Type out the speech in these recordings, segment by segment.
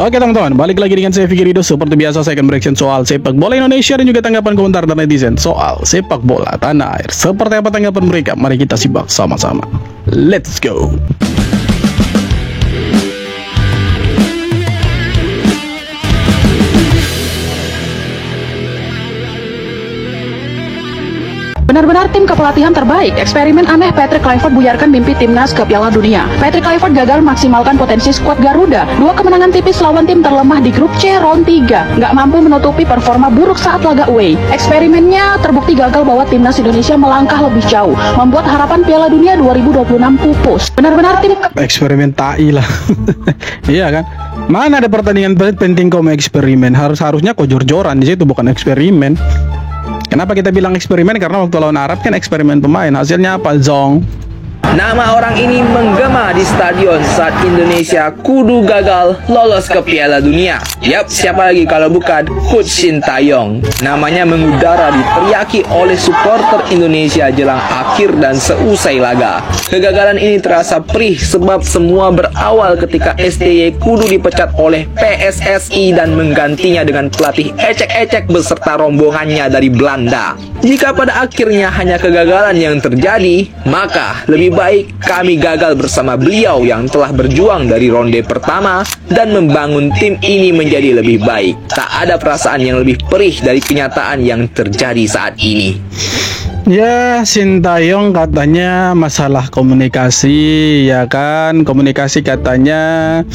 Oke teman-teman, balik lagi dengan saya Fikri Rido. Seperti biasa saya akan bereaction soal sepak bola Indonesia dan juga tanggapan komentar dari netizen soal sepak bola tanah air. Seperti apa tanggapan mereka? Mari kita simak sama-sama. Let's go. Benar-benar tim kepelatihan terbaik. Eksperimen aneh Patrick Kluivert buyarkan mimpi timnas ke Piala Dunia. Patrick Kluivert gagal maksimalkan potensi skuad Garuda. 2 kemenangan tipis lawan tim terlemah di grup C round 3. Nggak mampu menutupi performa buruk saat laga away. Eksperimennya terbukti gagal bawa timnas Indonesia melangkah lebih jauh, membuat harapan Piala Dunia 2026 pupus. Benar-benar tim eksperimen tai lah. Iya kan? Mana ada pertandingan penting kau mau eksperimen? Harusnya kau jor-joran di situ, bukan eksperimen. Kenapa kita bilang eksperimen? Karena waktu lawan Arab kan eksperimen pemain. Hasilnya apa? Zong. Nama orang ini menggema di stadion saat Indonesia kudu gagal lolos ke Piala Dunia. Yap, siapa lagi kalau bukan Coach Sintayong. Namanya mengudara diteriaki oleh supporter Indonesia jelang akhir dan seusai laga. Kegagalan ini terasa perih sebab semua berawal ketika STY kudu dipecat oleh PSSI dan menggantinya dengan pelatih ecek-ecek beserta rombongannya dari Belanda. Jika pada akhirnya hanya kegagalan yang terjadi, maka lebih baik kami gagal bersama beliau yang telah berjuang dari ronde pertama dan membangun tim ini menjadi lebih baik. Tak ada perasaan yang lebih perih dari kenyataan yang terjadi saat ini. Ya, Sintayong katanya masalah komunikasi, ya kan? Komunikasi katanya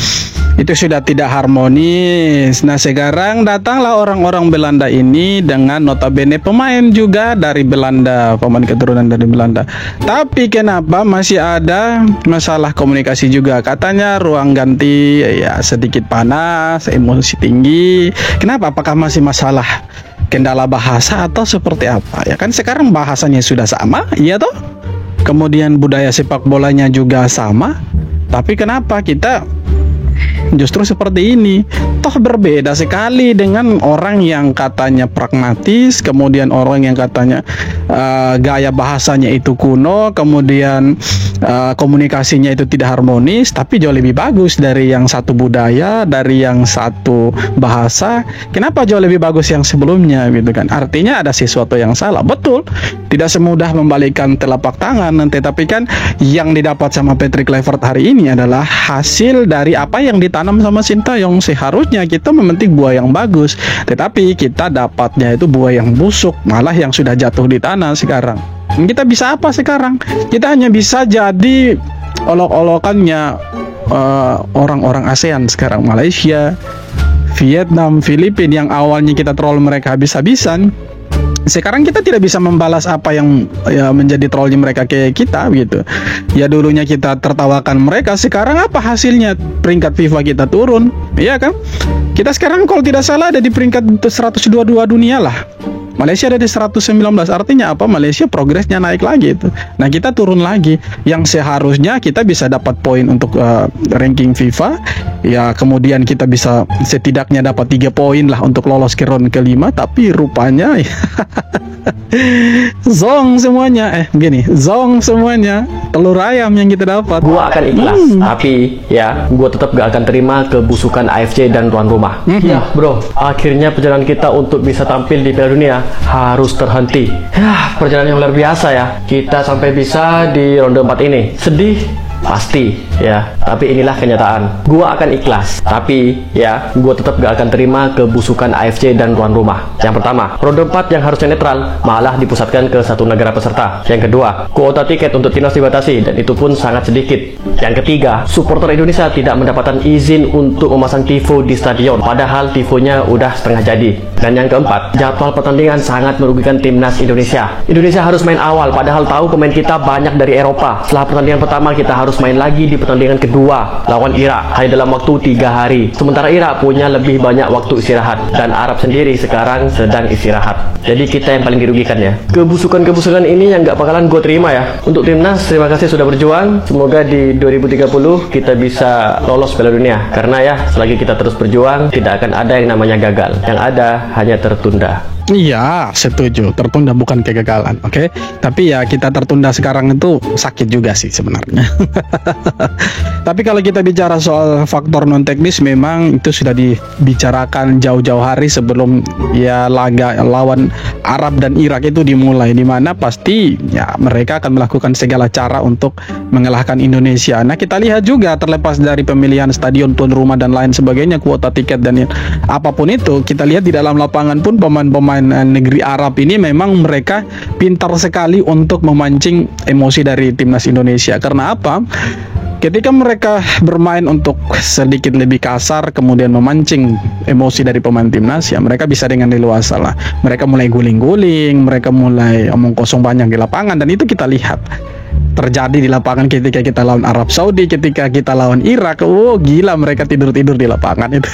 itu sudah tidak harmonis. Nah, sekarang datanglah orang-orang Belanda ini dengan notabene pemain juga dari Belanda, pemain keturunan dari Belanda. Tapi kenapa masih ada masalah komunikasi juga? Katanya ruang ganti ya sedikit panas, emosi tinggi. Kenapa? Apakah masih masalah kendala bahasa atau seperti apa? Ya kan sekarang bahasanya sudah sama, iya toh? Kemudian budaya sepak bolanya juga sama. Tapi kenapa kita justru seperti ini? Toh berbeda sekali dengan orang yang katanya pragmatis, kemudian orang yang katanya gaya bahasanya itu kuno, kemudian komunikasinya itu tidak harmonis, tapi jauh lebih bagus dari yang satu budaya, dari yang satu bahasa. Kenapa jauh lebih bagus yang sebelumnya gitu kan? Artinya ada sesuatu yang salah. Betul, tidak semudah membalikkan telapak tangan nanti, tapi kan yang didapat sama Patrick Kluivert hari ini adalah hasil dari apa yang ditanam sama Sintayong. Seharusnya kita memetik buah yang bagus, tetapi kita dapatnya itu buah yang busuk, malah yang sudah jatuh di tanah sekarang. Kita bisa apa sekarang? Kita hanya bisa jadi olok-olokannya orang-orang ASEAN sekarang. Malaysia, Vietnam, Filipina yang awalnya kita troll mereka habis-habisan. Sekarang kita tidak bisa membalas apa yang ya, menjadi trollnya mereka ke kita gitu. Ya dulunya kita tertawakan mereka, sekarang apa hasilnya? Peringkat FIFA kita turun, iya kan? Kita sekarang kalau tidak salah ada di peringkat 122 dunia lah. Malaysia ada di 119, artinya apa? Malaysia progresnya naik lagi itu. Nah kita turun lagi. Yang seharusnya kita bisa dapat poin untuk ranking FIFA. Ya kemudian kita bisa setidaknya dapat 3 poin lah untuk lolos ke round kelima. Tapi rupanya zong semuanya. Zong semuanya. Telur ayam yang kita dapat. Gua akan ikhlas, tapi ya gua tetap gak akan terima kebusukan AFC dan tuan rumah. Ya bro, akhirnya perjalanan kita untuk bisa tampil di Piala Dunia harus terhenti. Perjalanan yang luar biasa ya. Kita sampai bisa di ronde 4 ini. Sedih pasti ya, tapi inilah kenyataan. Gua akan ikhlas, tapi ya gua tetap gak akan terima kebusukan AFC dan tuan rumah. Yang pertama, ronde 4 yang harusnya netral malah dipusatkan ke satu negara peserta. Yang kedua, kuota tiket untuk timnas dibatasi dan itu pun sangat sedikit. Yang ketiga, supporter Indonesia tidak mendapatkan izin untuk memasang tifo di stadion, padahal tifonya udah setengah jadi. Dan yang keempat, jadwal pertandingan sangat merugikan timnas Indonesia. Indonesia harus main awal, padahal tahu pemain kita banyak dari Eropa. Setelah pertandingan pertama kita harus main lagi di pertandingan kedua lawan Irak hanya dalam waktu 3 hari. Sementara Irak punya lebih banyak waktu istirahat dan Arab sendiri sekarang sedang istirahat. Jadi kita yang paling dirugikan ya. Kebusukan-kebusukan ini yang gak bakalan gue terima ya. Untuk timnas, terima kasih sudah berjuang. Semoga di 2030 kita bisa lolos Piala Dunia. Karena ya selagi kita terus berjuang tidak akan ada yang namanya gagal. Yang ada hanya tertunda. Iya, setuju. Tertunda bukan kegagalan, oke? Tapi ya kita tertunda sekarang itu sakit juga sih sebenarnya. Tapi kalau kita bicara soal faktor non teknis, memang itu sudah dibicarakan jauh-jauh hari sebelum ya laga lawan Arab dan Irak itu dimulai, di mana pasti ya mereka akan melakukan segala cara untuk mengalahkan Indonesia. Nah, kita lihat juga terlepas dari pemilihan stadion, tuan rumah dan lain sebagainya, kuota tiket dan apapun itu, kita lihat di dalam lapangan pun pemain-pemain negeri Arab ini memang mereka pintar sekali untuk memancing emosi dari timnas Indonesia. Karena apa? Ketika mereka bermain untuk sedikit lebih kasar, kemudian memancing emosi dari pemain timnas, ya mereka bisa dengan leluasa lah. Mereka mulai guling-guling, mereka mulai omong kosong banyak di lapangan, dan itu kita lihat terjadi di lapangan ketika kita lawan Arab Saudi, ketika kita lawan Irak. Oh gila, mereka tidur-tidur di lapangan itu.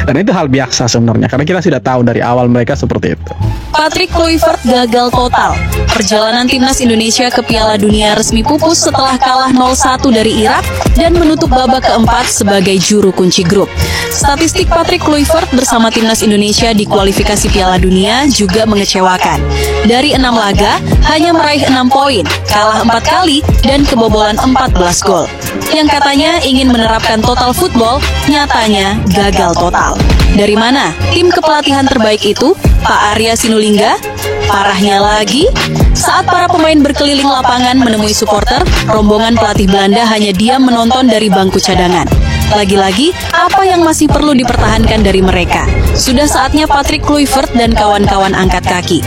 Dan itu hal biasa sebenarnya, karena kita sudah tahu dari awal mereka seperti itu. Patrick Kluivert gagal total. Perjalanan timnas Indonesia ke Piala Dunia resmi pupus setelah kalah 0-1 dari Irak dan menutup babak keempat sebagai juru kunci grup. Statistik Patrick Kluivert bersama timnas Indonesia di kualifikasi Piala Dunia juga mengecewakan. Dari 6 laga, hanya meraih 6 poin, kalah 4 kali, dan kebobolan 14 gol. Yang katanya ingin menerapkan total football, nyatanya gagal total. Dari mana tim kepelatihan terbaik itu? Pak Arya Sinulinga? Parahnya lagi, saat para pemain berkeliling lapangan menemui supporter, rombongan pelatih Belanda hanya diam menonton dari bangku cadangan. Lagi-lagi, apa yang masih perlu dipertahankan dari mereka? Sudah saatnya Patrick Kluivert dan kawan-kawan angkat kaki.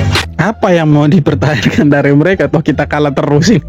Apa yang mau dipertahankan dari mereka? Toh kita kalah terus ini.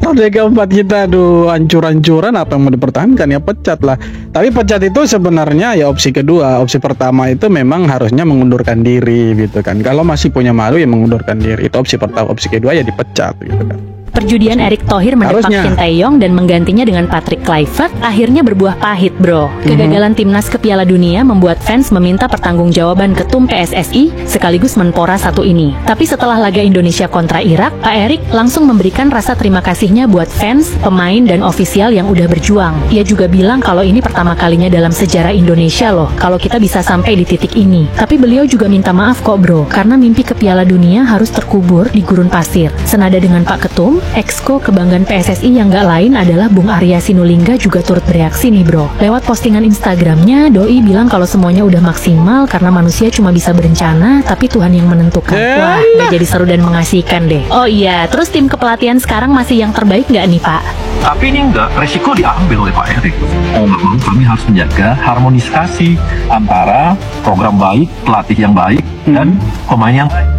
Roda keempat kita, aduh, ancur-ancuran, apa yang mau dipertahankan? Ya pecat lah. Tapi pecat itu sebenarnya ya opsi kedua. Opsi pertama itu memang harusnya mengundurkan diri gitu kan. Kalau masih punya malu ya mengundurkan diri. Itu opsi pertama. Opsi kedua ya dipecat gitu kan. Perjudian Erick Thohir mendepak Shin Tae-yong dan menggantinya dengan Patrick Kluivert akhirnya berbuah pahit, bro. Kegagalan timnas ke Piala Dunia membuat fans meminta pertanggungjawaban ketum PSSI sekaligus Menpora satu ini. Tapi setelah laga Indonesia kontra Irak, Pak Erick langsung memberikan rasa terima kasihnya buat fans, pemain, dan ofisial yang udah berjuang. Ia juga bilang kalau ini pertama kalinya dalam sejarah Indonesia loh, kalau kita bisa sampai di titik ini. Tapi beliau juga minta maaf kok, bro, karena mimpi ke Piala Dunia harus terkubur di gurun pasir. Senada dengan Pak Ketum, Exco kebanggaan PSSI yang gak lain adalah Bung Arya Sinulinga juga turut bereaksi nih, bro. Lewat postingan Instagramnya, Doi bilang kalau semuanya udah maksimal karena manusia cuma bisa berencana, tapi Tuhan yang menentukan. Wah, udah jadi seru dan mengasihkan deh. Oh iya, terus tim kepelatihan sekarang masih yang terbaik gak nih, Pak? Tapi ini enggak, resiko diambil oleh Pak Erick. Memang kami harus menjaga harmonisasi antara program baik, pelatih yang baik, dan pemain yang baik.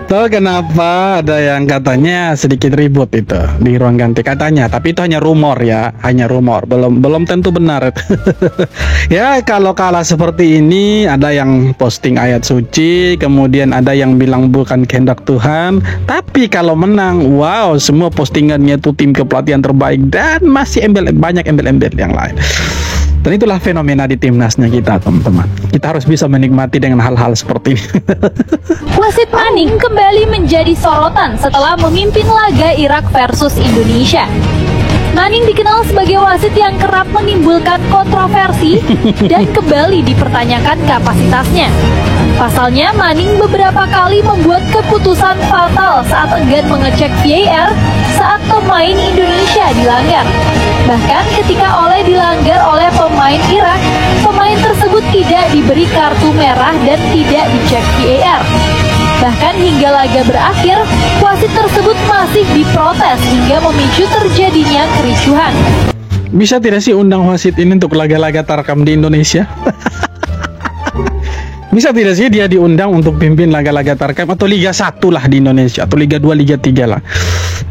Tahu kenapa ada yang katanya sedikit ribut itu di ruang ganti katanya, tapi itu hanya rumor ya, hanya rumor, belum tentu benar. Ya kalau kalah seperti ini ada yang posting ayat suci, kemudian ada yang bilang bukan kehendak Tuhan, tapi kalau menang, wow, semua postingannya tuh tim kepelatihan terbaik dan masih banyak embel-embel yang lain. Dan itulah fenomena di timnasnya kita, teman-teman. Kita harus bisa menikmati dengan hal-hal seperti ini. Wasit Manning kembali menjadi sorotan setelah memimpin laga Irak versus Indonesia. Manning dikenal sebagai wasit yang kerap menimbulkan kontroversi dan kembali dipertanyakan kapasitasnya. Pasalnya, Manning beberapa kali membuat keputusan fatal saat enggan mengecek VAR saat pemain Indonesia dilanggar. Bahkan ketika Oleh dilanggar oleh pemain Irak, pemain tersebut tidak diberi kartu merah dan tidak dicek VAR. Bahkan hingga laga berakhir, wasit tersebut masih diprotes hingga memicu terjadinya kericuhan. Bisa tidak sih undang wasit ini untuk laga-laga tarkam di Indonesia? Bisa tidak sih dia diundang untuk pimpin laga-laga tarkam atau Liga 1 lah di Indonesia, atau Liga 2, Liga 3 lah.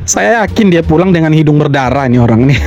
Saya yakin dia pulang dengan hidung berdarah ini orang nih.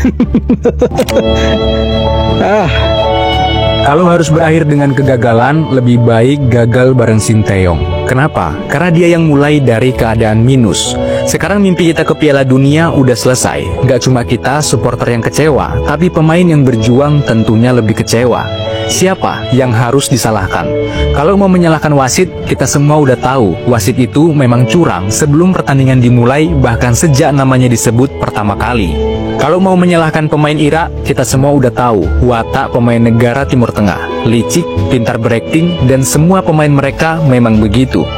Kalau harus berakhir dengan kegagalan, lebih baik gagal bareng Shin Tae-yong. Kenapa? Karena dia yang mulai dari keadaan minus. Sekarang mimpi kita ke Piala Dunia udah selesai. Gak cuma kita supporter yang kecewa, tapi pemain yang berjuang tentunya lebih kecewa. Siapa yang harus disalahkan? Kalau mau menyalahkan wasit, kita semua udah tahu wasit itu memang curang sebelum pertandingan dimulai, bahkan sejak namanya disebut pertama kali. Kalau mau menyalahkan pemain Irak, kita semua udah tahu watak pemain negara Timur Tengah, licik, pintar berakting, dan semua pemain mereka memang begitu.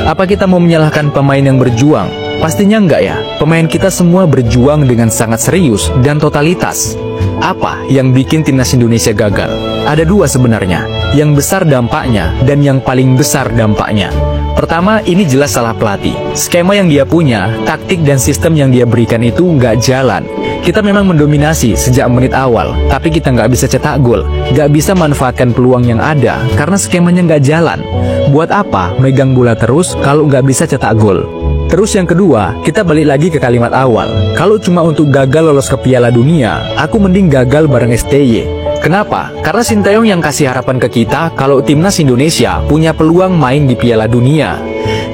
Apa kita mau menyalahkan pemain yang berjuang? Pastinya enggak ya. Pemain kita semua berjuang dengan sangat serius dan totalitas. Apa yang bikin timnas Indonesia gagal? Ada dua sebenarnya, yang besar dampaknya dan yang paling besar dampaknya. Pertama, ini jelas salah pelatih. Skema yang dia punya, taktik dan sistem yang dia berikan itu nggak jalan. Kita memang mendominasi sejak menit awal, tapi kita nggak bisa cetak gol, nggak bisa manfaatkan peluang yang ada karena skemanya nggak jalan. Buat apa megang bola terus kalau nggak bisa cetak gol? Terus yang kedua, kita balik lagi ke kalimat awal. Kalau cuma untuk gagal lolos ke Piala Dunia, aku mending gagal bareng STY. Kenapa? Karena Sintayong yang kasih harapan ke kita kalau timnas Indonesia punya peluang main di Piala Dunia.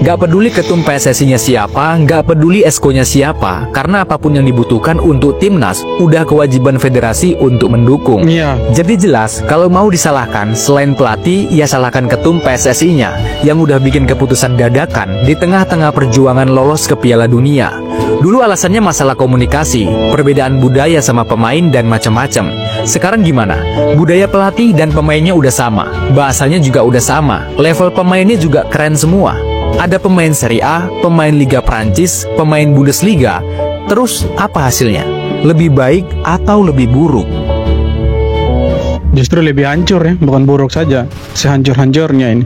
Gak peduli ketum PSSI-nya siapa, gak peduli esko-nya siapa, karena apapun yang dibutuhkan untuk timnas, udah kewajiban federasi untuk mendukung. Jadi jelas, kalau mau disalahkan, selain pelatih, ya salahkan ketum PSSI-nya, yang udah bikin keputusan dadakan di tengah-tengah perjuangan lolos ke Piala Dunia. Dulu alasannya masalah komunikasi, perbedaan budaya sama pemain dan macam-macam. Sekarang gimana? Budaya pelatih dan pemainnya udah sama, bahasanya juga udah sama, level pemainnya juga keren semua. Ada pemain Serie A, pemain Liga Prancis, pemain Bundesliga. Terus apa hasilnya? Lebih baik atau lebih buruk? Justru lebih hancur ya, bukan buruk saja. Sehancur-hancurnya ini.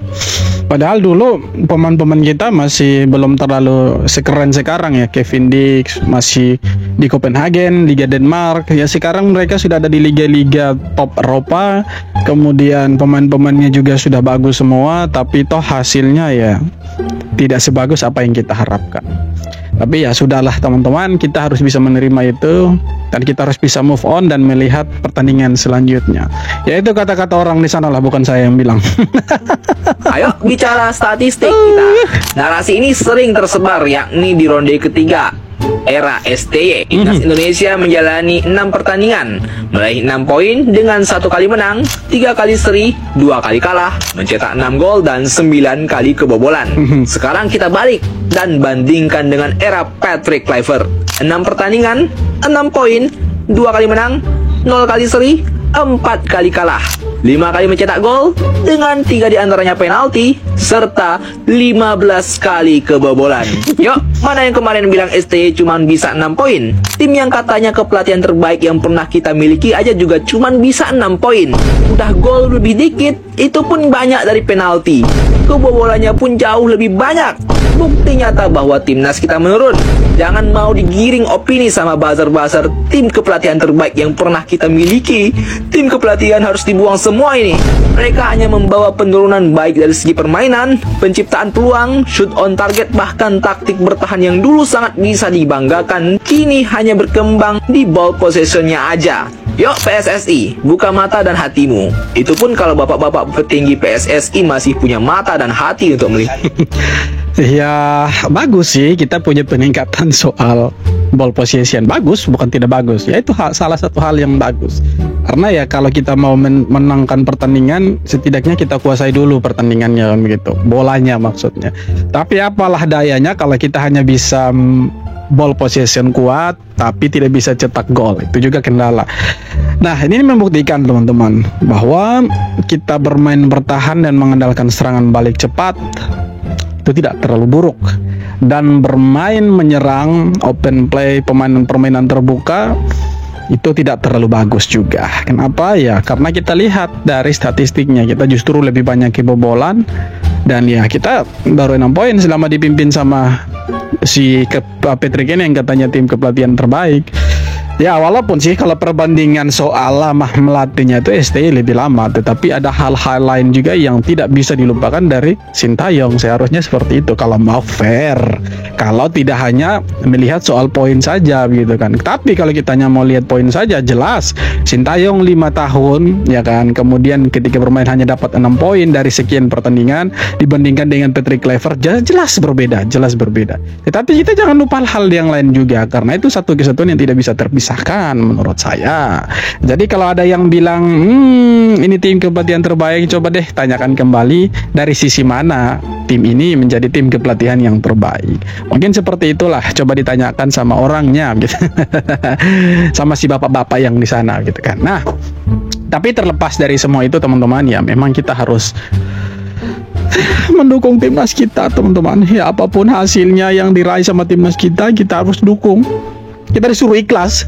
Padahal dulu pemain-pemain kita masih belum terlalu sekeren sekarang ya. Kevin Dix masih di Copenhagen, Liga Denmark. Ya sekarang mereka sudah ada di liga-liga top Eropa. Kemudian pemain-pemainnya juga sudah bagus semua, tapi toh hasilnya ya tidak sebagus apa yang kita harapkan. Tapi ya sudahlah teman-teman, kita harus bisa menerima itu dan kita harus bisa move on dan melihat pertandingan selanjutnya. Ya itu kata-kata orang di sana lah, bukan saya yang bilang. Ayo bicara statistik kita. Narasi ini sering tersebar, yakni di ronde ketiga era STY. Timnas Indonesia menjalani 6 pertandingan, meraih 6 poin dengan 1 kali menang, 3 kali seri, 2 kali kalah, mencetak 6 gol dan 9 kali kebobolan. Sekarang kita balik dan bandingkan dengan era Patrick Kluivert. 6 pertandingan, 6 poin, 2 kali menang, 0 kali seri, 4 kali kalah, 5 kali mencetak gol dengan 3 diantaranya penalti serta 15 kali kebobolan. Yuk, mana yang kemarin bilang STY cuma bisa 6 poin? Tim yang katanya kepelatihan terbaik yang pernah kita miliki aja juga cuma bisa 6 poin. Udah gol lebih dikit, itu pun banyak dari penalti. Kebobolannya pun jauh lebih banyak. Bukti nyata bahwa timnas kita menurun. Jangan mau digiring opini sama buzzer-buzzer tim kepelatihan terbaik yang pernah kita miliki. Tim kepelatihan harus dibuang semua ini. Mereka hanya membawa penurunan baik dari segi permainan, penciptaan peluang, shoot on target, bahkan taktik bertahan yang dulu sangat bisa dibanggakan, kini hanya berkembang di ball possession-nya aja. Yuk PSSI, buka mata dan hatimu. Itu pun kalau bapak-bapak petinggi PSSI masih punya mata dan hati untuk melihat. Ya bagus sih, kita punya peningkatan soal ball possession. Bagus, bukan tidak bagus. Ya itu salah satu hal yang bagus. Karena ya kalau kita mau menangkan pertandingan, setidaknya kita kuasai dulu pertandingannya begitu. Bolanya maksudnya. Tapi apalah dayanya kalau kita hanya bisa ball possession kuat tapi tidak bisa cetak gol. Itu juga kendala. Nah, ini membuktikan teman-teman bahwa kita bermain bertahan dan mengandalkan serangan balik cepat itu tidak terlalu buruk, dan bermain menyerang open play, permainan terbuka itu tidak terlalu bagus juga. Kenapa? Ya karena kita lihat dari statistiknya, kita justru lebih banyak kebobolan, dan ya kita baru 6 poin selama dipimpin sama si Patrick ini yang katanya tim kepelatihan terbaik. Ya walaupun sih kalau perbandingan soal lama melatihnya itu STY lebih lama, tetapi ada hal-hal lain juga yang tidak bisa dilupakan dari Sintayong. Seharusnya seperti itu kalau mau fair, kalau tidak hanya melihat soal poin saja gitu kan. Tapi kalau kita hanya mau lihat poin saja, jelas Sintayong 5 tahun ya kan, kemudian ketika bermain hanya dapat 6 poin dari sekian pertandingan dibandingkan dengan Patrick Kluivert, jelas berbeda. Tetapi kita jangan lupa hal yang lain juga, karena itu satu kesatuan yang tidak bisa terpisahkan menurut saya. Jadi kalau ada yang bilang ini tim kepelatihan terbaik, coba deh tanyakan kembali dari sisi mana tim ini menjadi tim kepelatihan yang terbaik. Mungkin seperti itulah, coba ditanyakan sama orangnya gitu. Sama si bapak-bapak yang di sana gitu kan. Nah, tapi terlepas dari semua itu teman-teman, ya memang kita harus mendukung timnas kita, teman-teman. Ya, apapun hasilnya yang diraih sama timnas kita harus dukung. Kita disuruh ikhlas.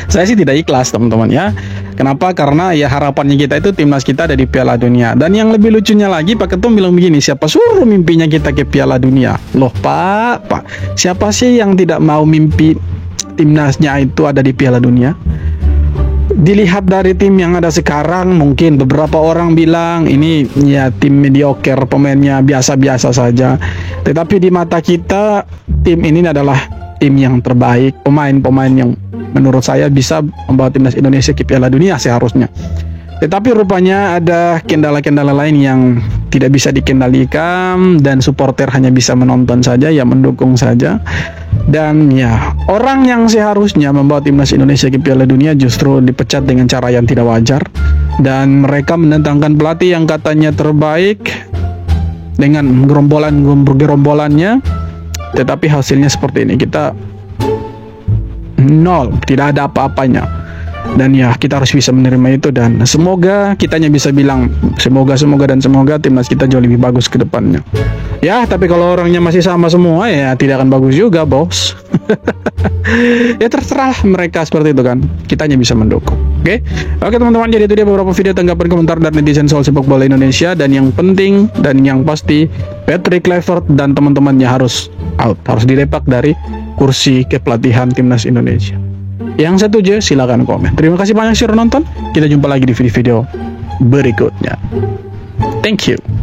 Saya sih tidak ikhlas, teman-teman ya. Kenapa? Karena ya harapannya kita itu timnas kita ada di Piala Dunia. Dan yang lebih lucunya lagi, Pak Ketum bilang begini, siapa suruh mimpinya kita ke Piala Dunia? Loh Pak, siapa sih yang tidak mau mimpi timnasnya itu ada di Piala Dunia? Dilihat dari tim yang ada sekarang, mungkin beberapa orang bilang ini ya tim mediocre, pemainnya biasa-biasa saja. Tetapi di mata kita, tim ini adalah tim yang terbaik, pemain-pemain yang menurut saya bisa membawa timnas Indonesia ke Piala Dunia seharusnya. Tetapi rupanya ada kendala-kendala lain yang tidak bisa dikendalikan dan supporter hanya bisa menonton saja, ya mendukung saja. Dan ya, orang yang seharusnya membawa timnas Indonesia ke Piala Dunia justru dipecat dengan cara yang tidak wajar. Dan mereka mendatangkan pelatih yang katanya terbaik dengan gerombolannya. Tetapi hasilnya seperti ini, kita nol, tidak ada apa-apanya. Dan ya, kita harus bisa menerima itu. Dan semoga kitanya bisa bilang semoga timnas kita jauh lebih bagus ke depannya. Ya, tapi kalau orangnya masih sama semua, ya tidak akan bagus juga, bos. Ya terserah mereka seperti itu kan. Kitanya bisa mendukung. Oke teman-teman, jadi itu dia beberapa video tanggapan komentar dari netizen soal sepak bola Indonesia. Dan yang penting dan yang pasti, Patrick Kluivert dan teman-temannya harus out, harus didepak dari kursi kepelatihan timnas Indonesia. Yang setuju silakan komen. Terima kasih banyak sudah nonton. Kita jumpa lagi di video-video berikutnya. Thank you.